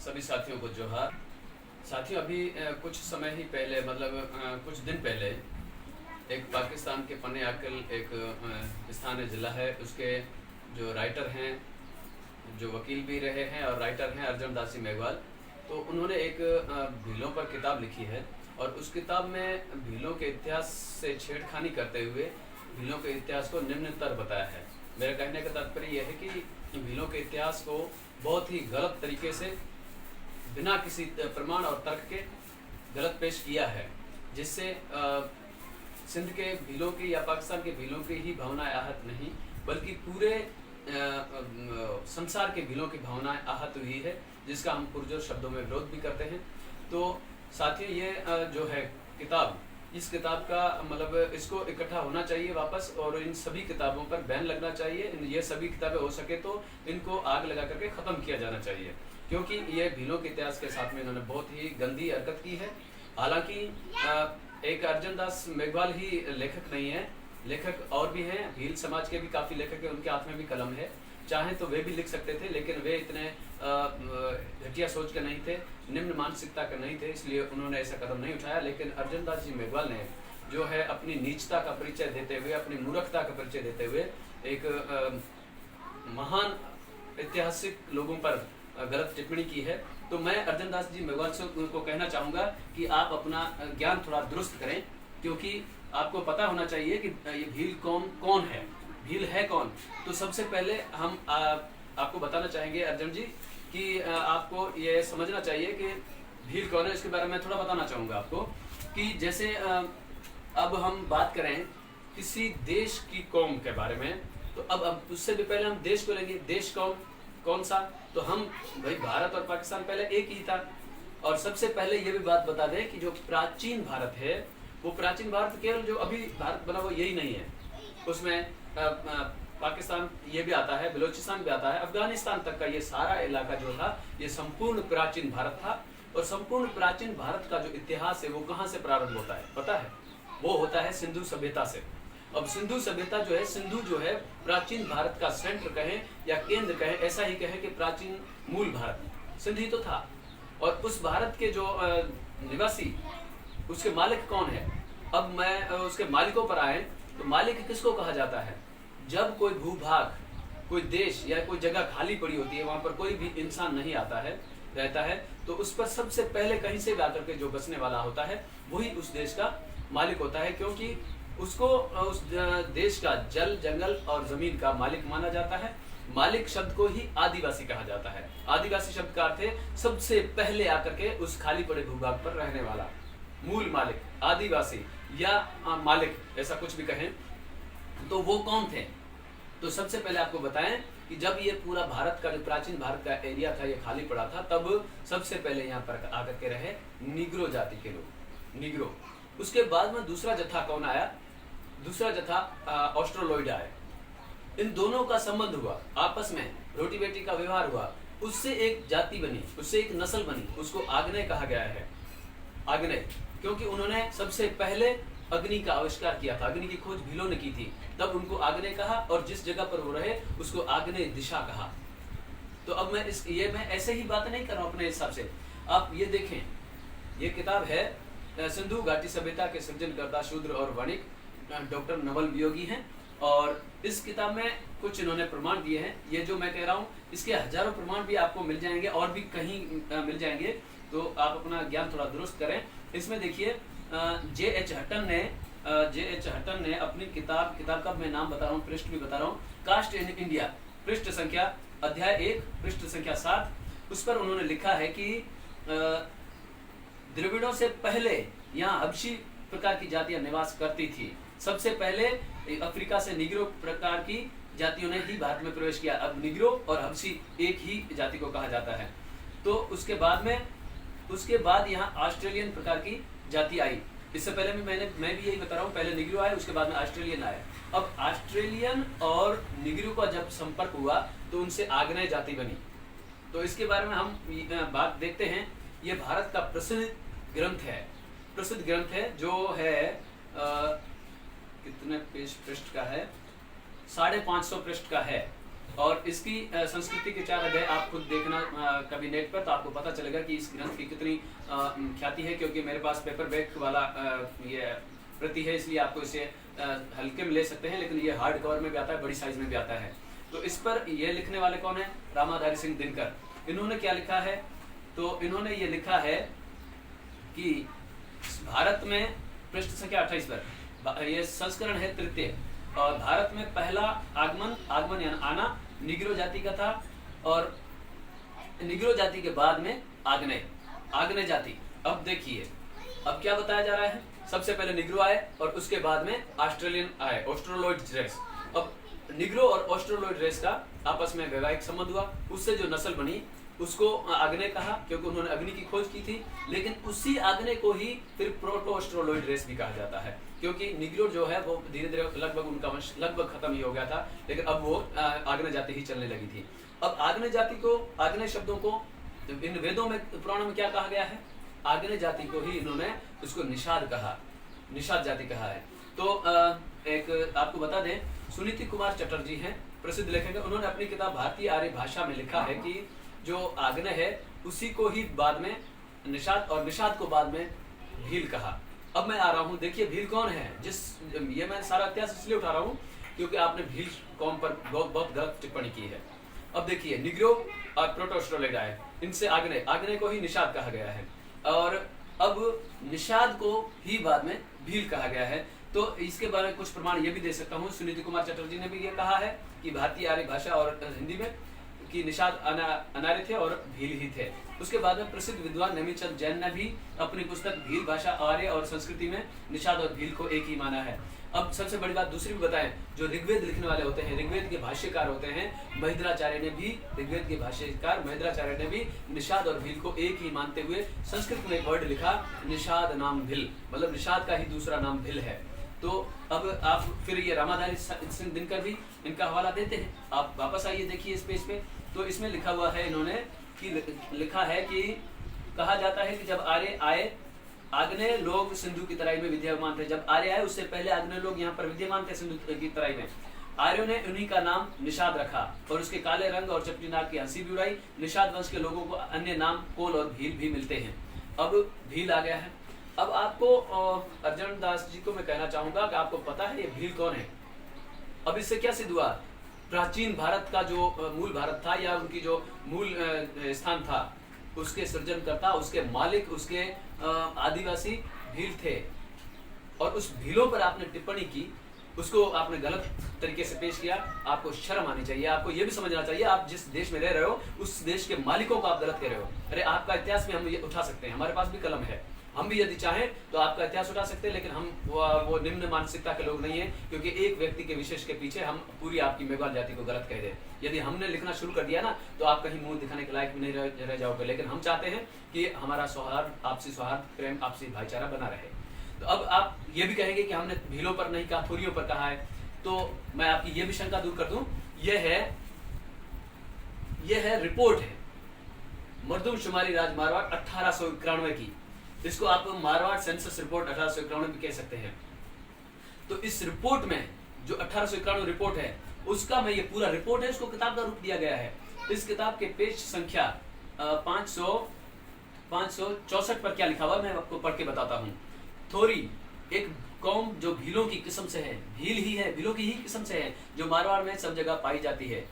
सभी साथियों को जोहार। साथियों, अभी कुछ समय ही पहले मतलब कुछ दिन पहले एक पाकिस्तान के पन्ने आकल एक स्थानीय ज़िला है, उसके जो राइटर हैं, जो वकील भी रहे हैं और राइटर हैं, अर्जन दासी मेघवाल, तो उन्होंने एक भीलों पर किताब लिखी है और उस किताब में भीलों के इतिहास से छेड़खानी करते हुए भीलों के इतिहास को निम्नतर बताया है। मेरे कहने का तात्पर्य यह है कि भीलों के इतिहास को बहुत ही गलत तरीके से बिना किसी प्रमाण और तर्क के गलत पेश किया है, जिससे सिंध के भीलों की या पाकिस्तान के भीलों की ही भावनाएं आहत नहीं बल्कि पूरे संसार के भीलों की भावनाएं आहत हुई है, जिसका हम पुरजोर शब्दों में विरोध भी करते हैं। तो साथियों, ये जो है किताब, इस किताब का मतलब इसको इकट्ठा होना चाहिए वापस और इन सभी किताबों पर बैन लगना चाहिए। ये सभी किताबें हो सके तो इनको आग लगा करके ख़त्म किया जाना चाहिए, क्योंकि ये भीलों के इतिहास के साथ में इन्होंने बहुत ही गंदी हरकत की है। हालांकि एक अर्जन दास मेघवाल ही लेखक नहीं है, लेखक और भी हैं, भील समाज के भी काफ़ी लेखक हैं, उनके हाथ में भी कलम है, चाहे तो वे भी लिख सकते थे, लेकिन वे इतने घटिया सोच के नहीं थे, निम्न मानसिकता के नहीं थे, इसलिए उन्होंने ऐसा कदम नहीं उठाया। लेकिन अर्जन दास जी मेघवाल ने जो है अपनी नीचता का परिचय देते हुए, अपनी मूर्खता का परिचय देते हुए एक महान ऐतिहासिक लोगों पर गलत टिप्पणी की है। तो मैं अर्जन दास जी मेघवाल से उनको कहना चाहूँगा कि आप अपना ज्ञान थोड़ा दुरुस्त करें, क्योंकि आपको पता होना चाहिए कि ये भील कौन है, भील है कौन। तो सबसे पहले हम आपको बताना चाहेंगे अर्जन जी कि आपको ये समझना चाहिए कि भील कौन है। इसके बारे में थोड़ा बताना चाहूँगा आपको कि जैसे अब हम बात करें किसी देश की कौम के बारे में, तो अब उससे भी पहले हम देश को लेंगे। देश कौन सा, तो हम भाई भारत और पाकिस्तान पहले एक ही था। और सबसे पहले ये भी बात बता दें कि जो प्राचीन भारत है, वो प्राचीन भारत केवल जो अभी भारत बना वो यही नहीं है, उसमें पाकिस्तान ये भी आता है, बलूचिस्तान भी आता है, अफगानिस्तान तक का ये सारा इलाका जो था ये संपूर्ण प्राचीन भारत था। और संपूर्ण प्राचीन भारत का जो इतिहास है वो कहाँ से प्रारंभ होता है पता है? वो होता है सिंधु सभ्यता से। अब सिंधु सभ्यता जो है, सिंधु जो है प्राचीन भारत का सेंटर कहें या केंद्र कहें, ऐसा ही कहें कि प्राचीन मूल भारत सिंध ही तो था। और उस भारत के जो निवासी, उसके मालिक कौन है? अब मैं उसके मालिकों पर आए तो मालिक किसको कहा जाता है? जब कोई भूभाग, कोई देश या कोई जगह खाली पड़ी होती है, वहाँ पर कोई भी इंसान नहीं आता है, रहता है, तो उस पर सबसे पहले कहीं से भी आकर के जो बसने वाला होता है वही उस देश का मालिक होता है, क्योंकि उसको उस देश का जल, जंगल और जमीन का मालिक माना जाता है। मालिक शब्द को ही आदिवासी कहा जाता है। आदिवासी शब्द का अर्थ है सबसे पहले आकर के उस खाली पड़े भूभाग पर रहने वाला, मूल मालिक, आदिवासी या मालिक, ऐसा कुछ भी कहें। तो वो कौन थे? तो सबसे पहले आपको बताएं कि जब ये पूरा भारत का, जो प्राचीन भारत का एरिया था, ये खाली पड़ा था, तब सबसे पहले यहाँ पर आकर के रहे निग्रो जाति के लोग, निग्रो। उसके बाद में दूसरा जत्था कौन आया? दूसरा जत्था ऑस्ट्रोलॉइड आए। इन दोनों का संबंध हुआ, आपस में रोटी बेटी का व्यवहार हुआ, उससे एक जाति बनी, उससे एक नस्ल बनी, उसको आग्नेय कहा गया है। आग्नेय क्योंकि उन्होंने सबसे पहले अग्नि का आविष्कार किया था, अग्नि की खोज भीलों ने की थी, तब उनको आग्नेय कहा और जिस जगह पर वो रहे उसको आग्नेय दिशा कहा। तो अब मैं मैं ऐसे ही बात नहीं कर रहा हूँ अपने हिसाब से। आप ये देखें, ये किताब है सिंधु घाटी सभ्यता के सृजनकर्ता शूद्र और वणिक डॉक्टर नवल वियोगी हैं, और इस किताब में कुछ इन्होंने प्रमाण दिए हैं। ये जो मैं कह रहा हूँ इसके हजारों प्रमाण भी आपको मिल जाएंगे और भी कहीं मिल जाएंगे, तो आप अपना ज्ञान थोड़ा दुरुस्त करें। इसमें देखिए J.H. हटन ने अपनी किताब का मैं नाम बता रहा हूँ, पृष्ठ भी बता रहा हूँ, कास्ट इन इंडिया, पृष्ठ संख्या अध्याय 1 पृष्ठ संख्या 7, उस पर उन्होंने लिखा है कि द्रविड़ों से पहले यहाँ हबशी प्रकार की जातियां निवास करती थी। सबसे पहले अफ्रीका से निग्रो प्रकार की जातियों ने ही भारत में प्रवेश किया। अब निग्रो और हबशी एक ही जाति को कहा जाता है। तो उसके बाद यहाँ ऑस्ट्रेलियन प्रकार की जाति आई। इससे पहले मैं भी यही बता रहा हूँ, पहले निग्रो आए, उसके बाद में ऑस्ट्रेलियन आए। अब ऑस्ट्रेलियन और निग्रो का जब संपर्क हुआ तो उनसे आग्नेय जाति बनी। तो इसके बारे में हम बात देखते हैं। ये भारत का प्रसिद्ध ग्रंथ है जो है कितने पेज पृष्ठ का है? 550 पृष्ठ का है। और इसकी संस्कृति के 4 अध्याय आप खुद देखना कभी नेट पर, तो आपको पता चलेगा कि इस ग्रंथ की कितनी ख्याति है। क्योंकि मेरे पास पेपर बैक वाला ये प्रति है, इसलिए आपको इसे हल्के में ले सकते हैं, लेकिन ये हार्ड कवर में भी आता है, बड़ी साइज में भी आता है। तो इस पर ये लिखने वाले कौन है? रामाधारी सिंह दिनकर। इन्होंने क्या लिखा है? तो इन्होंने ये लिखा है कि भारत में पृष्ठ संख्या 28 पर, ये संस्करण है 3, और भारत में पहला आगमन यानी आना निग्रो जाति का था, और निग्रो जाति के बाद में आग्नेय जाति। अब देखिए अब क्या बताया जा रहा है, सबसे पहले निग्रो आए और उसके बाद में ऑस्ट्रेलियन आए, ऑस्ट्रोलॉइड रेस। अब निग्रो और ऑस्ट्रोलॉइड रेस का आपस में वैवाहिक संबंध हुआ, उससे जो नस्ल बनी उसको आग्नेय कहा, क्योंकि उन्होंने अग्नि की खोज की थी। लेकिन उसी आग्नेय को ही फिर प्रोटो ऑस्ट्रोलॉइड रेस भी कहा जाता है, क्योंकि निग्रो जो है वो धीरे धीरे लगभग उनका वंश लगभग खत्म ही हो गया था, लेकिन अब वो आग्नेय जाति ही चलने लगी थी। अब आग्नेय जाति को, आग्नेय शब्दों को इन वेदों में, पुराणों में क्या कहा गया है? आग्नेय जाति को ही इन्होंने उसको निषाद कहा, निषाद जाति कहा है। तो एक आपको बता दें, सुनीति कुमार चटर्जी हैं, प्रसिद्ध लेखक हैं। उन्होंने अपनी किताब भारतीय आर्य भाषा में लिखा है कि जो आग्नेय है उसी को ही बाद में निषाद, और निषाद को बाद में भील कहा। अब मैं आ रहा हूँ, देखिए भील कौन है? ये मैं सारा इतिहास इसलिए उठा रहा हूँ क्योंकि आपने भील कौम पर बहुत गलत टिप्पणी की है। अब देखिए निग्रो और प्रोटोस्ट्रोलॉइड आए, इनसे आग्नेय को ही निषाद कहा गया है, और अब निषाद को ही बाद में भील कहा गया है। तो इसके बारे में कुछ प्रमाण ये भी दे सकता हूँ, सुनीति कुमार चटर्जी ने भी ये कहा है कि भारतीय आर्य भाषा और हिंदी में कि निषाद अनार्य थे और भील ही थे। उसके बाद में प्रसिद्ध विद्वान नेमिचंद जैन ने भी अपनी पुस्तक भील भाषा आर्य और संस्कृति में निषाद और भील को एक ही माना है। अब सबसे बड़ी बात दूसरी भी बताएं, जो ऋग्वेद लिखने वाले होते हैं, ऋग्वेद के भाष्यकार होते हैं महिद्राचार्य ने भी, ऋग्वेद के भाष्यकार महिद्राचार्य ने भी निषाद और भील को एक ही मानते हुए संस्कृत में एक वर्ड लिखा, निषाद नाम भील, मतलब निषाद का ही दूसरा नाम भील है। तो अब आप फिर ये रामाधारी सिंह दिनकर भी इनका हवाला देते हैं, आप वापस आइए देखिए इस पेज पे। तो इसमें लिखा हुआ है इन्होंने कि लिखा है कि कहा जाता है कि जब आर्य आए, आग्नेय लोग सिंधु की तराई में विद्यमान थे। जब आर्य आए उससे पहले आग्नेय लोग यहाँ पर विद्यमान थे सिंधु की तराई में। आर्यों ने उन्हीं का नाम निषाद रखा और उसके काले रंग और चपटी नाक की हंसी भी उड़ाई। निषाद वंश के लोगों को अन्य नाम कोल और भील भी मिलते हैं। अब भील आ गया है। अब आपको अर्जुन दास जी को मैं कहना चाहूंगा कि आपको पता है ये भील कौन है? अब इससे क्या सिद्ध हुआ? प्राचीन भारत का जो मूल भारत था या उनकी जो मूल स्थान था, उसके सृजनकर्ता, उसके मालिक, उसके आदिवासी भील थे। और उस भीलों पर आपने टिप्पणी की, उसको आपने गलत तरीके से पेश किया। आपको शर्म आनी चाहिए। आपको यह भी समझना चाहिए आप जिस देश में रह रहे हो उस देश के मालिकों को आप गलत कह रहे हो। अरे आपका इतिहास भी हम ये उठा सकते हैं, हमारे पास भी कलम है, हम भी यदि चाहें तो आपका इतिहास उठा सकते हैं, लेकिन हम वो निम्न मानसिकता के लोग नहीं है क्योंकि एक व्यक्ति के विशेष के पीछे हम पूरी आपकी मेघाल जाति को गलत कह दें। यदि हमने लिखना शुरू कर दिया ना तो आप कहीं मुंह दिखाने के लायक भी नहीं रह जाओगे। लेकिन हम चाहते हैं कि हमारा सौहार्द, आपसी सौहार्द, प्रेम, आपसी भाईचारा बना रहे। तो अब आप ये भी कहेंगे कि हमने भीलों पर नहीं कहा, थोरियों पर कहा है। तो मैं आपकी ये भी शंका दूर कर दूं, यह है रिपोर्ट है मर्दमशुमारी राज मारवाड़ 1891 की। इसको आप मारवाड़ सेंसस रिपोर्ट 1891 भी कह सकते हैं। तो इस रिपोर्ट में जो 1891 रिपोर्ट है उसका मैं ये पूरा रिपोर्ट है, उसको किताब का रूप दिया गया है। इस किताब के पेज संख्या 564 पर क्या लिखा हुआ मैं आपको पढ़ के बताता हूँ। थोरी एक कौम जो भीलों की किस्म से है, भील ही है, भीलों की ही किस्म से है, जो मारवाड़ में सब जगह पाई जाती है।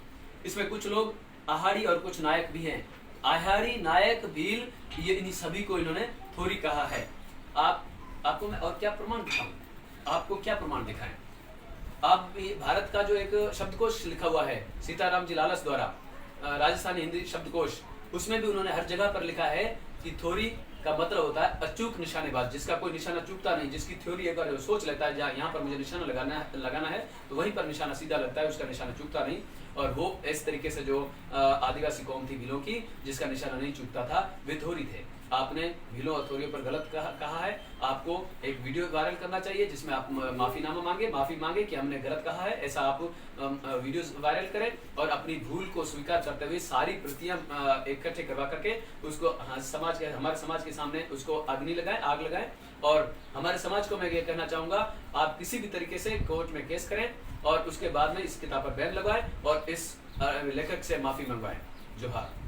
इसमें कुछ लोग आहाड़ी और कुछ नायक भी हैं। आहाड़ी, नायक, भील, ये इन्हीं सभी को इन्होंने थोरी कहा है। आपको मैं और क्या प्रमाण दिखाऊं? आपको क्या प्रमाण दिखाएं? आप भारत का जो एक शब्दकोश लिखा हुआ है सीताराम जी लालस द्वारा, राजस्थानी हिंदी शब्दकोश, उसमें भी उन्होंने हर जगह पर लिखा है कि थोरी का मतलब होता है अचूक निशानेबाज, जिसका कोई निशाना चूकता नहीं, जिसकी थ्योरी एक बार सोच लेता है यहाँ पर मुझे निशाना लगाना है तो वहीं पर निशाना सीधा लगता है, उसका निशाना चूकता नहीं। और वो इस तरीके से जो आदिवासी कौम थी भीलों की, जिसका निशाना नहीं चूकता था, वे थोरी थे। आपने भीलों और थोरियों पर गलत कहा है। आपको एक वीडियो वायरल करना चाहिए जिसमें आप माफी मांगे कि हमने गलत कहा है। ऐसा आप वीडियोस वायरल करें और अपनी भूल को स्वीकार करते हुए सारी प्रतियां इकट्ठे करवा करके उसको हमारे समाज के सामने उसको आग लगाएं। और हमारे समाज को मैं ये कहना चाहूंगा, आप किसी भी तरीके से कोर्ट में केस करें और उसके बाद में इस किताब पर बैन लगवाएं और इस लेखक से माफ़ी मंगवाएं। जोहार।